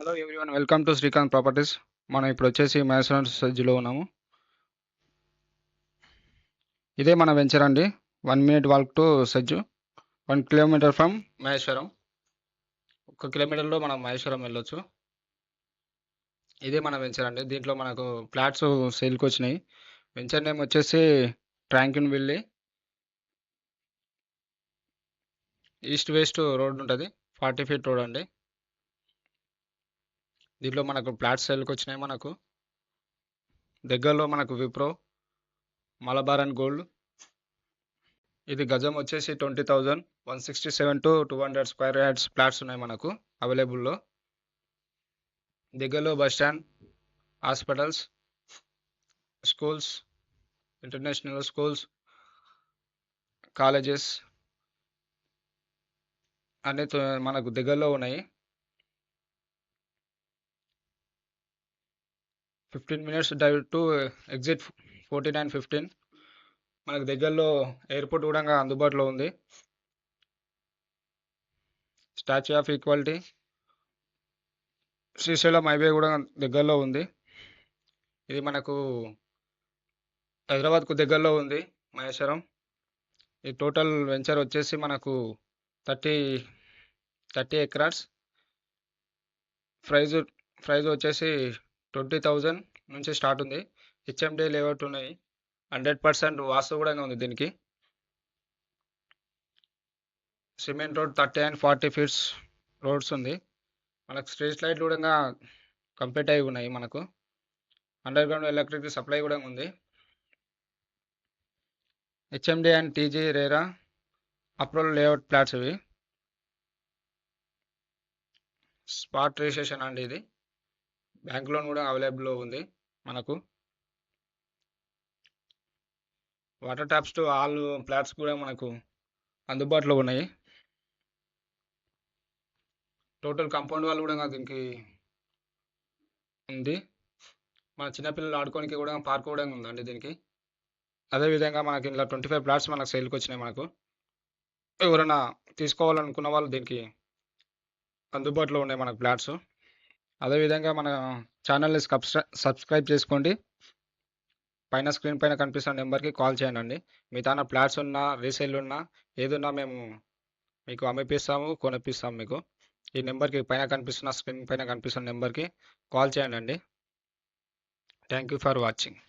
Hello everyone, welcome to Srikanth properties. మనం ఇప్పుడు వచ్చేసి మహేశ్వరం సజ్జులో ఉన్నాము. ఇదే మన వెంచర్ అండి. 1 minute walk to Sajju. 1 kilometer from Maheshwaram. 1 kilometerలో మనం మహేశ్వరం వెళ్ళొచ్చు. ఇదే మన వెంచర్ అండి. దీంట్లో మనకు ఫ్లాట్స్ సేల్కి వచ్చినాయి. వెంచర్ నేమ్ వచ్చేసి ట్రాంకిన్ విల్లీ. ఈస్ట్ వెస్ట్ రోడ్ ఉంటుంది, 40 feet రోడ్ అండి. దీంట్లో మనకు ఫ్లాట్స్ సేల్కి వచ్చినాయి. మనకు దగ్గరలో మనకు విప్రో, మలబార్ అండ్ గోల్డ్. ఇది గజం వచ్చేసి 20,000, 167 to 200 స్క్వేర్ యార్డ్స్ ఫ్లాట్స్ ఉన్నాయి మనకు అవైలబుల్లో. దగ్గరలో bus stand, hospitals, schools, international schools, colleges అన్నీ మనకు దగ్గరలో ఉన్నాయి. 15 minutes డ్రైవ్ టు ఎగ్జిట్ 4915. మనకు దగ్గరలో ఎయిర్పోర్ట్ కూడా అందుబాటులో ఉంది. Statue of equality, Srisailam highway కూడా దగ్గరలో ఉంది. ఇది మనకు హైదరాబాద్కు దగ్గరలో ఉంది మహేశ్వరం. ఈ టోటల్ వెంచర్ వచ్చేసి మనకు 30 acres. ప్రైజ్ వచ్చేసి 20,000 నుంచి స్టార్ట్ ఉంది. హెచ్ఎండి లేఅవుట్ ఉన్నాయి. 100% వాస్తు కూడా ఉంది దీనికి. Cement road 30 and 40 feet roads ఉంది. మనకు స్ట్రీట్ లైట్లు కూడా కంప్లీట్ అయి ఉన్నాయి. మనకు అండర్ గ్రౌండ్ ఎలక్ట్రిసిటీ సప్లై కూడా ఉంది. HMD and TG RERA approval layout flats ఇవి. స్పాట్ రిజిస్ట్రేషన్ అండి. ఇది బ్యాంక్ లోన్ కూడా అవైలబుల్లో ఉంది మనకు. Water taps to all flats కూడా మనకు అందుబాటులో ఉన్నాయి. టోటల్ కాంపౌండ్ వాల్ కూడా దీనికి ఉంది. మన చిన్నపిల్లలు ఆడుకోనికి కూడా పార్క్ కూడా ఉందండి దీనికి. అదేవిధంగా మనకి ఇలా 25 ఫ్లాట్స్ మనకు సేల్కి వచ్చినాయి. మనకు ఎవరైనా తీసుకోవాలనుకున్న వాళ్ళు దీనికి అందుబాటులో ఉన్నాయి మనకు ఫ్లాట్స్. అదేవిధంగా మన ఛానల్ని సబ్స్క్రైబ్ చేసుకోండి. పైన స్క్రీన్ పైన కనిపిస్తున్న నెంబర్కి కాల్ చేయండి. మీ తాన ఫ్లాట్స్ ఉన్నా, రీసేల్ ఉన్నా, ఏదున్నా మేము మీకు అమ్మిపిస్తాము, కొనిపిస్తాము మీకు. ఈ నెంబర్కి స్క్రీన్ పైన కనిపిస్తున్న నెంబర్కి కాల్ చేయండి. Thank you for watching.